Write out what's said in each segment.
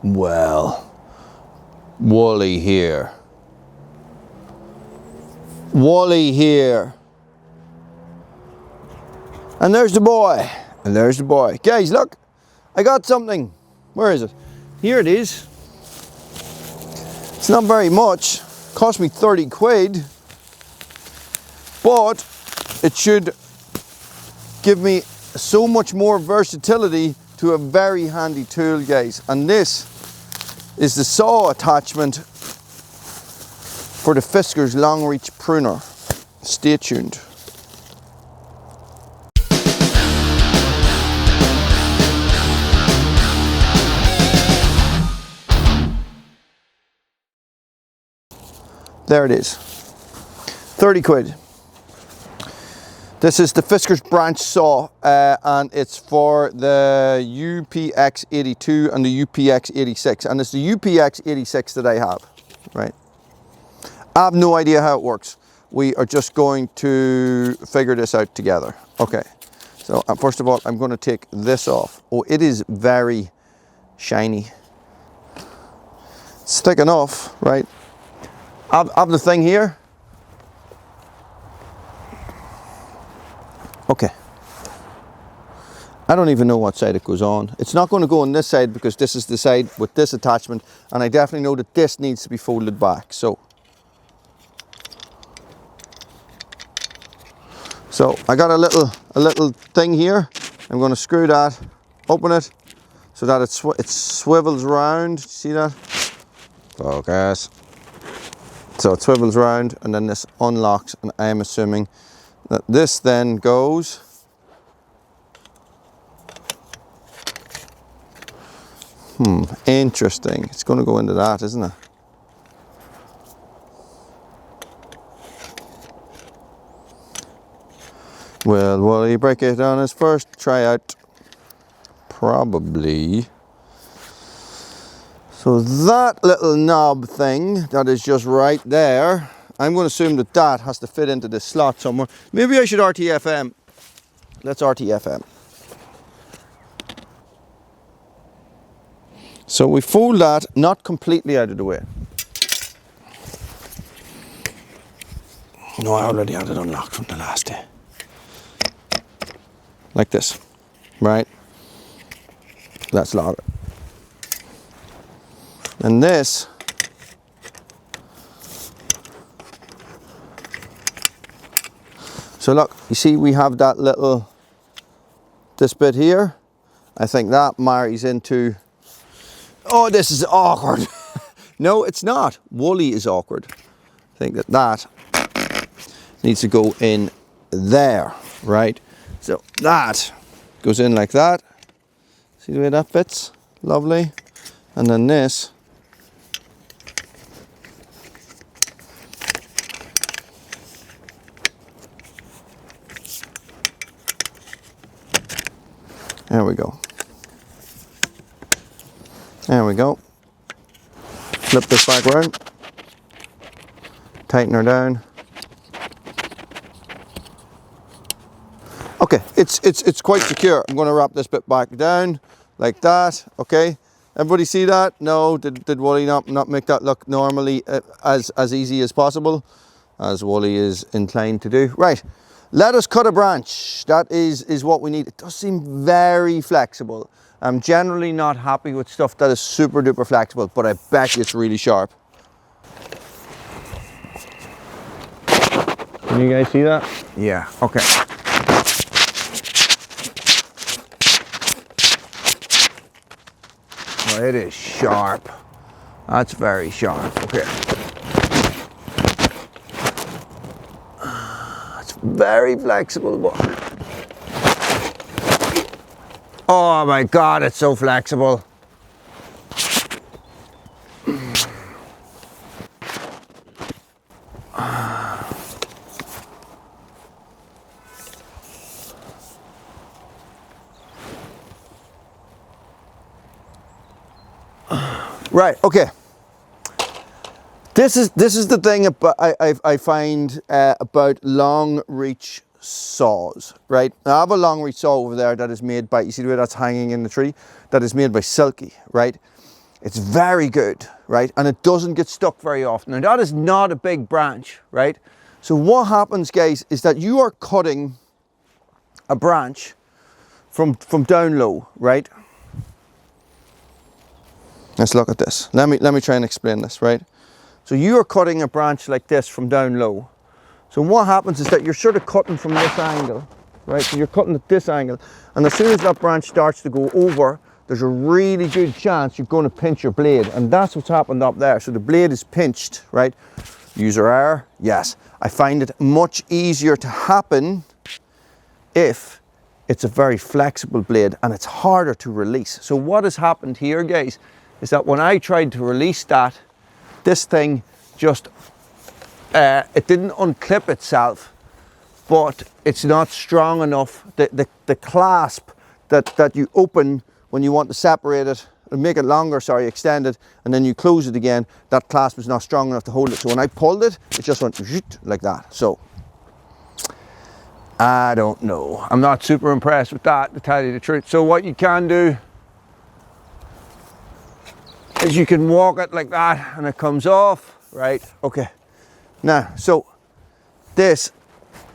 Well, Wooly here. Wooly here. And there's the boy. And there's the boy. Guys, look. I got something. Where is it? Here it is. It's not very much. Cost me 30 quid. But it should give me so much more versatility to a very handy tool, guys. And this is the saw attachment for the Fiskars long reach pruner. Stay tuned. There it is. 30 quid. This is the Fiskars branch saw, and it's for the UPX82 and the UPX86, and it's the UPX86 that I have, right? I have no idea how it works. We are just going to figure this out together. Okay, so first of all, I'm going to take this off. Oh, it is very shiny. It's thick enough, right? I have the thing here. Okay, I don't even know what side it goes on. It's not going to go on this side because this is the side with this attachment, and I definitely know that this needs to be folded back. So I got a little thing here. I'm going to screw that, open it, so that it swivels round. See that? Focus. So it swivels round, and then this unlocks, and I am assuming that this then goes interesting. It's going to go into that, isn't it? Well, will he break it on his first try out? Probably. So that little knob thing that is just right there, I'm going to assume that that has to fit into this slot somewhere. Maybe I should RTFM. Let's RTFM. So we fold that not completely out of the way. No, I already had it unlocked from the last day. Like this, right? Let's lock it. And this so look, you see we have that little, this bit here. I think that marries into, oh, this is awkward. No, it's not. Wooly is awkward. I think that needs to go in there, right? So that goes in like that. See the way that fits? Lovely. And then this there we go. There we go. Flip this back around. Tighten her down. Okay, it's quite secure. I'm going to wrap this bit back down like that. Okay, everybody see that? No, did Wooly not make that look normally as easy as possible, as Wooly is inclined to do? Right. Let us cut a branch. That is what we need. It does seem very flexible. I'm generally not happy with stuff that is super duper flexible, but I bet you it's really sharp. Can you guys see that? Yeah, okay. Well, it is sharp. That's very sharp. Okay. Very flexible, but oh my god, it's so flexible. Right, okay. This is the thing about, I find about long reach saws, right? Now, I have a long reach saw over there that is made by, you see the way that's hanging in the tree? That is made by Silky, right? It's very good, right? And it doesn't get stuck very often. Now that is not a big branch, right? So what happens, guys, is that you are cutting a branch from down low, right? Let's look at this. Let me try and explain this, right? So you are cutting a branch like this from down low. So what happens is that you're sort of cutting from this angle, right? So you're cutting at this angle, and as soon as that branch starts to go over, there's a really good chance you're going to pinch your blade, and that's what's happened up there. So the blade is pinched, right? User error, yes. I find it much easier to happen if it's a very flexible blade and it's harder to release. So what has happened here, guys, is that when I tried to release that, this thing just, it didn't unclip itself, but it's not strong enough. The clasp that you open when you want to separate it, or make it longer, sorry, extend it, and then you close it again, that clasp is not strong enough to hold it. So when I pulled it, it just went like that. So, I don't know. I'm not super impressed with that, to tell you the truth. So what you can do is you can walk it like that and it comes off, right? Okay. Now, so this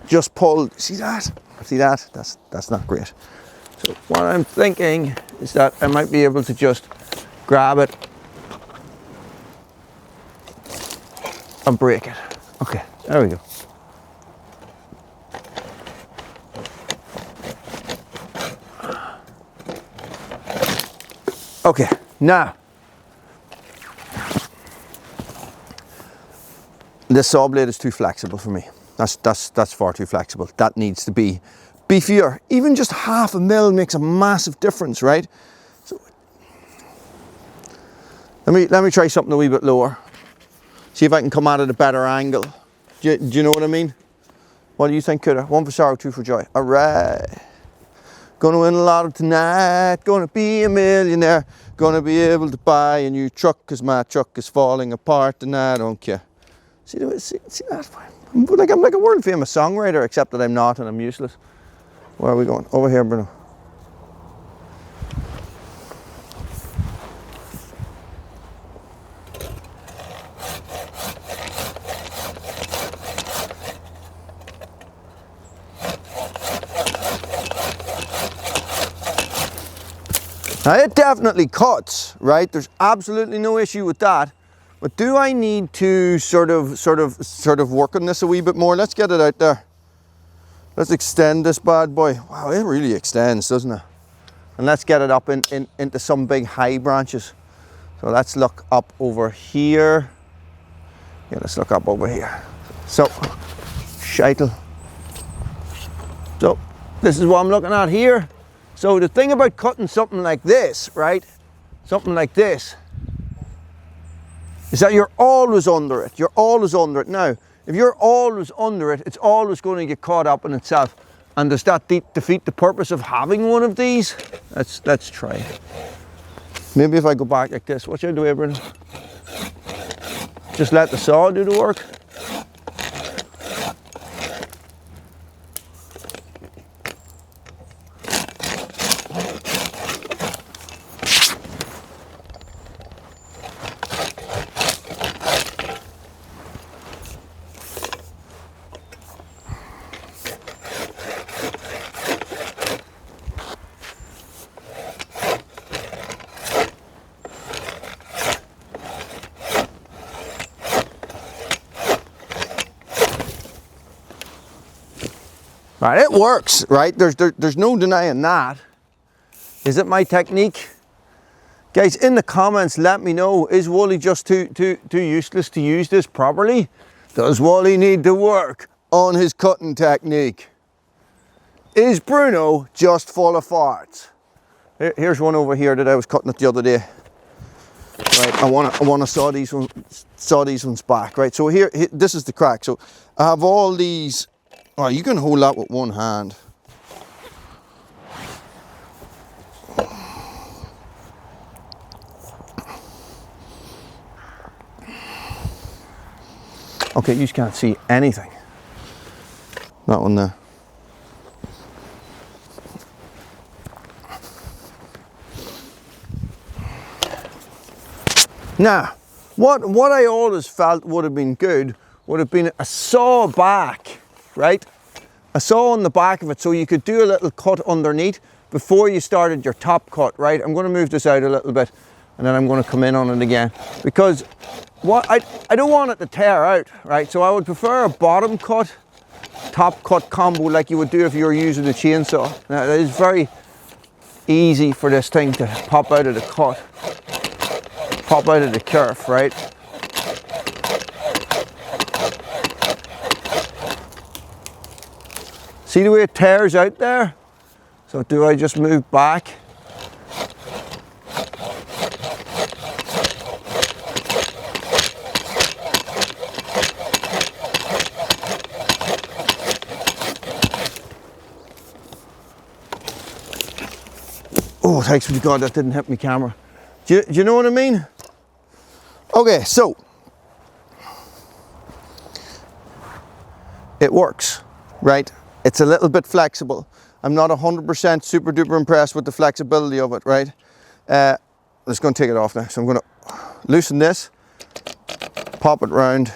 just pulled, see that? See that? That's not great. So what I'm thinking is that I might be able to just grab it and break it. Okay, there we go. Okay, now this saw blade is too flexible for me. That's far too flexible. That needs to be beefier. Even just 1/2 mil makes a massive difference, right? So let me try something a wee bit lower. See if I can come at it at a better angle. Do you know what I mean? What do you think, Cutter? 1 for sorrow, 2 for joy. All right. Gonna win a lot tonight. Gonna be a millionaire. Gonna be able to buy a new truck because my truck is falling apart and I don't care. See that? I'm like a world famous songwriter, except that I'm not and I'm useless. Where are we going? Over here, Bruno. Now it definitely cuts, right? There's absolutely no issue with that. But do I need to sort of work on this a wee bit more? Let's get it out there. Let's extend this bad boy. Wow, it really extends, doesn't it? And let's get it up into some big high branches. So let's look up over here. Yeah, let's look up over here. So, shaitel. So, this is what I'm looking at here. So the thing about cutting something like this, right? Something like this, is that you're always under it. You're always under it. Now, if you're always under it, it's always going to get caught up in itself. And does that defeat the purpose of having one of these? Let's try it. Maybe if I go back like this, what should I do, Bruno? Just let the saw do the work. Right, it works, right? There's no denying that. Is it my technique? Guys, in the comments, let me know, is Wooly just too useless to use this properly? Does Wooly need to work on his cutting technique? Is Bruno just full of farts? Here's one over here that I was cutting it the other day. Right, I want to saw these ones back, right? So here, this is the crack. So I have all these. Oh, you can hold that with one hand. Okay, you just can't see anything. That one there. Now, what I always felt would have been good would have been a saw back, right? A saw on the back of it so you could do a little cut underneath before you started your top cut, right? I'm going to move this out a little bit and then I'm going to come in on it again, because what I don't want it to tear out, right? So I would prefer a bottom cut, top cut combo like you would do if you were using a chainsaw. Now it is very easy for this thing to pop out of the cut, pop out of the kerf, right? See the way it tears out there? So do I just move back? Oh, thanks be to God that didn't hit my camera. Do you know what I mean? Okay, so it works, right? It's a little bit flexible. I'm not 100% super duper impressed with the flexibility of it, right? I'm just going to take it off now. So I'm going to loosen this, pop it round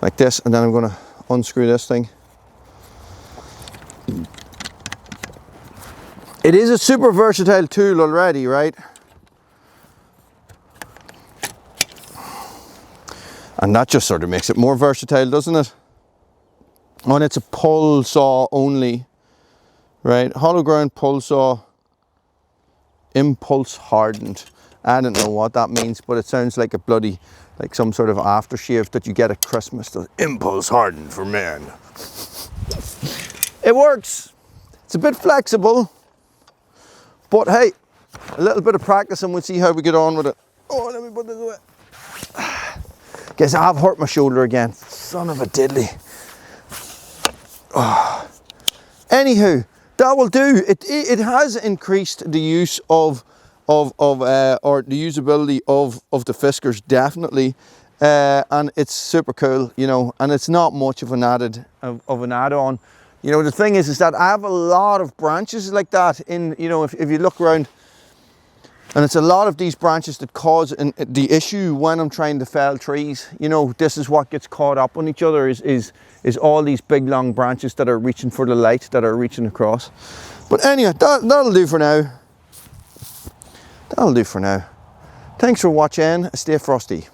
like this, and then I'm going to unscrew this thing. It is a super versatile tool already, right? And that just sort of makes it more versatile, doesn't it? And it's a pull saw only, right? Hollow ground pull saw, impulse hardened. I don't know what that means, but it sounds like a bloody, like some sort of aftershave that you get at Christmas. The impulse hardened for men. It works. It's a bit flexible, but hey, a little bit of practice and we'll see how we get on with it. Oh, let me put this away. Guess I've hurt my shoulder again. Son of a diddly. Oh. Anywho, that will do. It has increased the use of or the usability of the Fiskars, definitely, and it's super cool, you know. And it's not much of an add-on. You know, the thing is that I have a lot of branches like that in, you know, if you look around, and it's a lot of these branches that cause the issue when I'm trying to fell trees. You know, this is what gets caught up on each other is all these big long branches that are reaching for the light, that are reaching across. But anyway, that'll do for now. That'll do for now. Thanks for watching. Stay frosty.